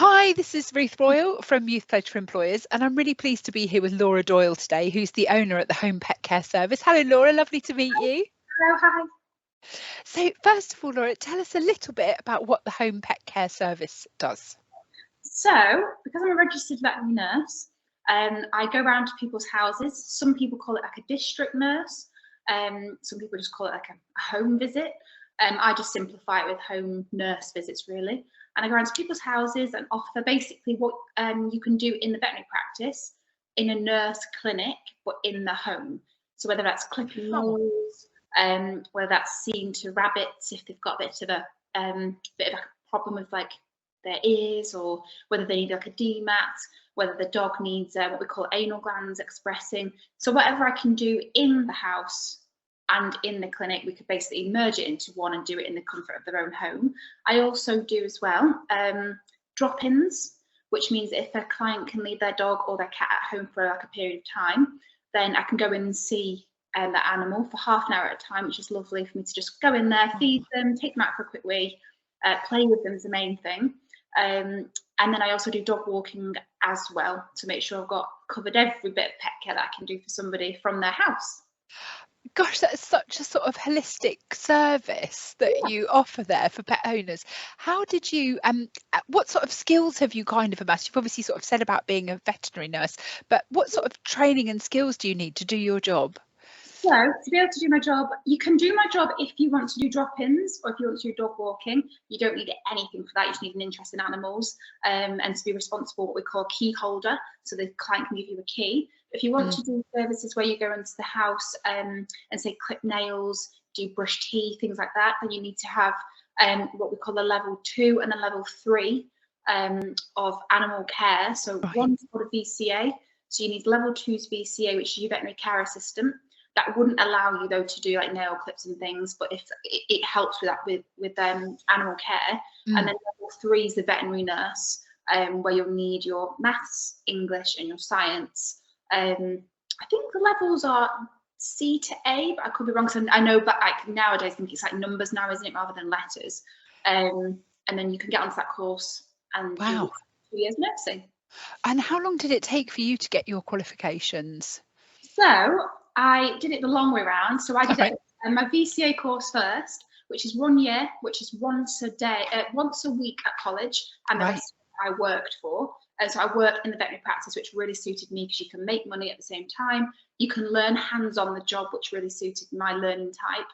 Hi, this is Ruth Royal from Youth Pledge for Employers, and I'm really pleased to be here with Laura Doyle today, who's the owner at the Home Pet Care Service. Hello, Laura, lovely to meet you. Hello, hi. So, first of all, Laura, tell us a little bit about what the Home Pet Care Service does. So, because I'm a registered veterinary nurse, I go around to people's houses. Some people call it like a district nurse. Some people just call it like a home visit. I just simplify it with home nurse visits, really. And I go around to people's houses and offer basically what you can do in the veterinary practice in a nurse clinic, but in the home. So whether that's clipping nails, whether that's seeing to rabbits if they've got a bit of a problem with like their ears, or whether they need like a DMAT, whether the dog needs what we call anal glands expressing. So whatever I can do in the house and in the clinic, we could basically merge it into one and do it in the comfort of their own home. I also do as well drop-ins, which means that if a client can leave their dog or their cat at home for like a period of time, then I can go in and see the animal for half an hour at a time, which is lovely for me to just go in there, feed them, take them out for a quick wee, play with them is the main thing. And then I also do dog walking as well to make sure I've got covered every bit of pet care that I can do for somebody from their house. Gosh, that's such a sort of holistic service that you offer there for pet owners. How did you, what sort of skills have you kind of amassed? You've obviously sort of said about being a veterinary nurse, but what sort of training and skills do you need to do your job? So to be able to do my job, you can do my job if you want to do drop-ins or if you want to do dog walking. You don't need anything for that. You just need an interest in animals and to be responsible, what we call key holder. So the client can give you a key. If you want to do services where you go into the house and say clip nails, do brush teeth, things like that, then you need to have what we call a level 2 and a level 3 of animal care. So one's called a VCA. So you need level 2's VCA, which is your veterinary care assistant. That wouldn't allow you though to do like nail clips and things, but if it helps with that with animal care. And then level 3 is the veterinary nurse, where you'll need your maths, English, and your science. I think the levels are C to A, but I could be wrong. So I know, but like nowadays, I think it's like numbers now, isn't it, rather than letters? And then you can get onto that course and do 2 years nursing. And how long did it take for you to get your qualifications? So I did it the long way around. So I did my VCA course first, which is 1 year, which is once a week at college, and the rest I worked for. And so I worked in the veterinary practice, which really suited me because you can make money at the same time. You can learn hands-on the job, which really suited my learning type.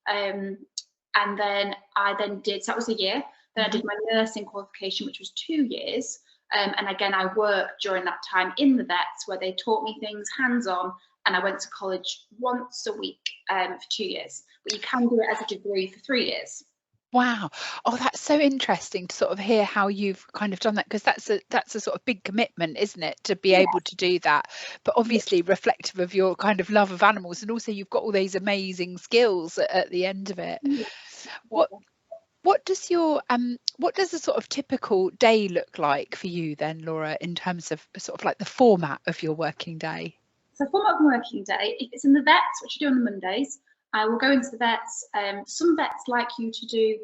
And then I did, so that was a year. Then I did my nursing qualification, which was 2 years. And again, I worked during that time in the vets where they taught me things hands-on, and I went to college once a week for 2 years. But you can do it as a degree for 3 years. Wow. Oh, that's so interesting to sort of hear how you've kind of done that, because that's a sort of big commitment, isn't it, to be able to do that, but obviously reflective of your kind of love of animals, and also you've got all these amazing skills at the end of it. What does a sort of typical day look like for you then, Laura, in terms of sort of like the format of your working day? So format of my working day, if it's in the vets, which I do on the Mondays, I will go into the vets. Some vets like you to do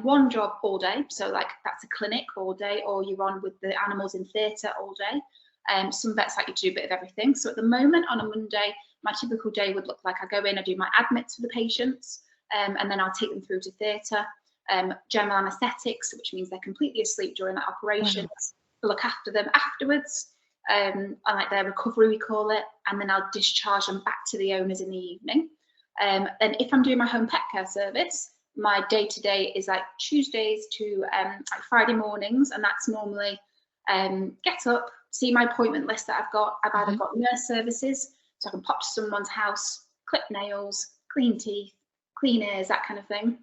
one job all day. So like that's a clinic all day, or you're on with the animals in theatre all day. Some vets like you to do a bit of everything. So at the moment on a Monday, my typical day would look like I go in, I do my admits for the patients, and then I'll take them through to theatre. General anaesthetics, which means they're completely asleep during that operation. I'll look after them afterwards. And like their recovery, we call it, and then I'll discharge them back to the owners in the evening. Then if I'm doing my home pet care service, my day-to-day is like Tuesdays to like Friday mornings, and that's normally get up, see my appointment list that I've got. I've either got nurse services, so I can pop to someone's house, clip nails, clean teeth, clean ears, that kind of thing.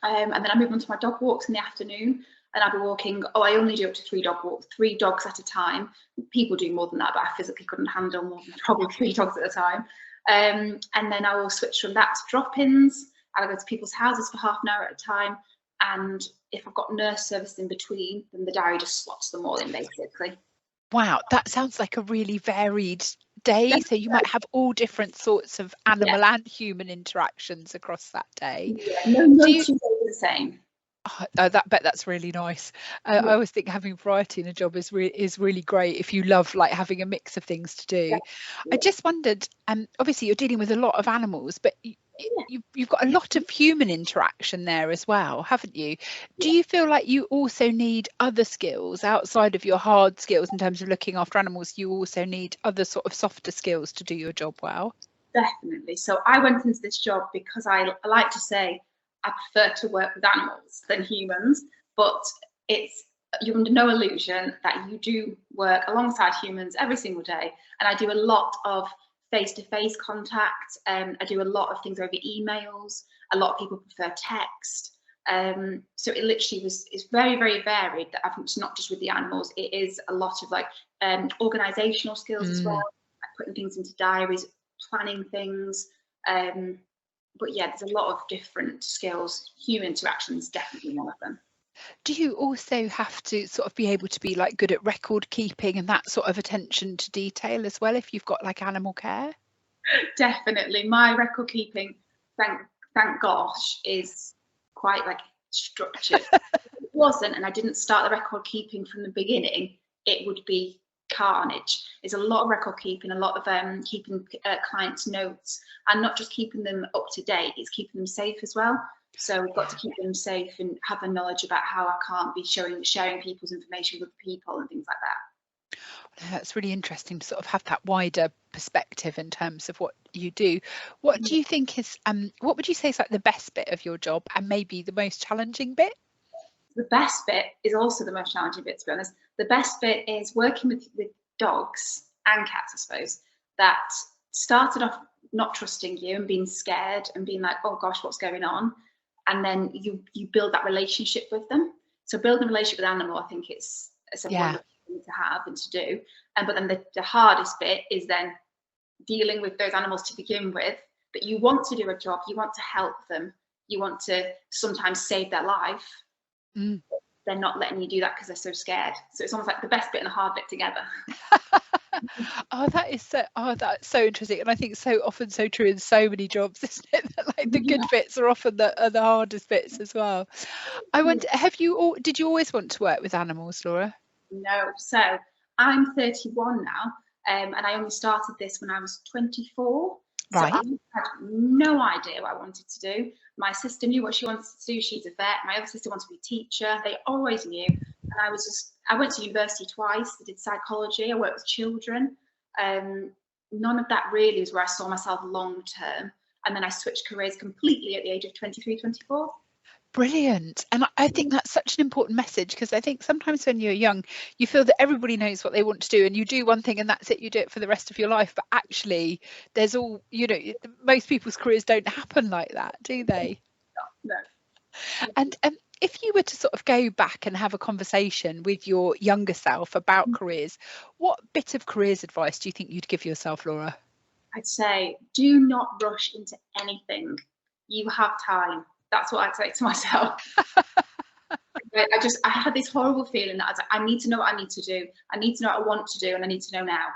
And then I move on to my dog walks in the afternoon, and I'll be walking. I only do up to 3 dogs at a time. People do more than that, but I physically couldn't handle more than probably 3 dogs at a time. And then I will switch from that to drop-ins. I'll go to people's houses for half an hour at a time. And if I've got nurse service in between, then the diary just slots them all in, basically. Wow, that sounds like a really varied day. So you might have all different sorts of animal and human interactions across that day. Yeah, no 2 days are the same. That bet that's really nice. I Yeah, always think having variety in a job is really great if you love like having a mix of things to do. I definitely. just wondered, obviously you're dealing with a lot of animals, but Yeah, you've got a lot of human interaction there as well, haven't you? Do yeah, you feel like you also need other skills outside of your hard skills in terms of looking after animals? You also need other sort of softer skills to do your job well? definitely. So I went into this job because I like to say I prefer to work with animals than humans, but it's you're under no illusion that you do work alongside humans every single day. And I do a lot of face-to-face contact. I do a lot of things over emails. A lot of people prefer text. So it literally is very, very varied. That I think it's not just with the animals. It is a lot of like organizational skills as well, Mm. like putting things into diaries, planning things. Um, but yeah, there's a lot of different skills. Human interaction is definitely one of them. Do you also have to sort of be able to be like good at record keeping and that sort of attention to detail as well if you've got like animal care? Definitely, my record keeping, thank gosh, is quite like structured. If it wasn't, and I didn't start the record keeping from the beginning, it would be carnage. There's a lot of record keeping, a lot of keeping clients' notes, and not just keeping them up to date. It's keeping them safe as well. So we've got to Yeah. keep them safe and have the knowledge about how I can't be sharing people's information with people and things like that. That's really interesting to sort of have that wider perspective in terms of what you do. What do you think is what would you say is like the best bit of your job and maybe the most challenging bit? The best bit is also the most challenging bit, to be honest. The best bit is working with dogs and cats, I suppose, that started off not trusting you and being scared and being like, oh gosh, what's going on? And then you build that relationship with them. So building a relationship with an animal, I think it's a Yeah. wonderful thing to have and to do. And but then the hardest bit is then dealing with those animals to begin with. But you want to do a job, you want to help them, you want to sometimes save their life. Mm. They're not letting you do that because they're so scared. So it's almost like the best bit and the hard bit together. That's so interesting, and I think so often so true in so many jobs, isn't it? That like the good bits are often the hardest bits as well. I wonder, did you always want to work with animals, Laura? No. So I'm 31 now, and I only started this when I was 24. So I Right. had no idea what I wanted to do. My sister knew what she wanted to do. She's a vet. My other sister wanted to be a teacher. They always knew. And I went to university twice. I did psychology. I worked with children. Um, None of that really is where I saw myself long term. And then I switched careers completely at the age of 23, 24. Brilliant. And I think that's such an important message because I think sometimes when you're young, you feel that everybody knows what they want to do and you do one thing and that's it, you do it for the rest of your life. But actually, there's all, most people's careers don't happen like that, do they? No. And if you were to sort of go back and have a conversation with your younger self about careers, what bit of careers advice do you think you'd give yourself, Laura? I'd say do not rush into anything. You have time. That's what I'd say to myself. I had this horrible feeling that I was like, I need to know what I need to do. I need to know what I want to do, and I need to know now.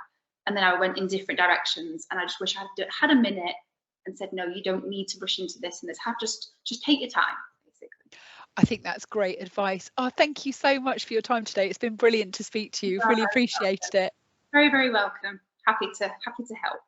And then I went in different directions, and I just wish I had a minute and said, no, you don't need to rush into this and this. Have just take your time, basically. I think that's great advice. Oh, thank you so much for your time today. It's been brilliant to speak to you. Really appreciated it. Very, very welcome. Happy to help.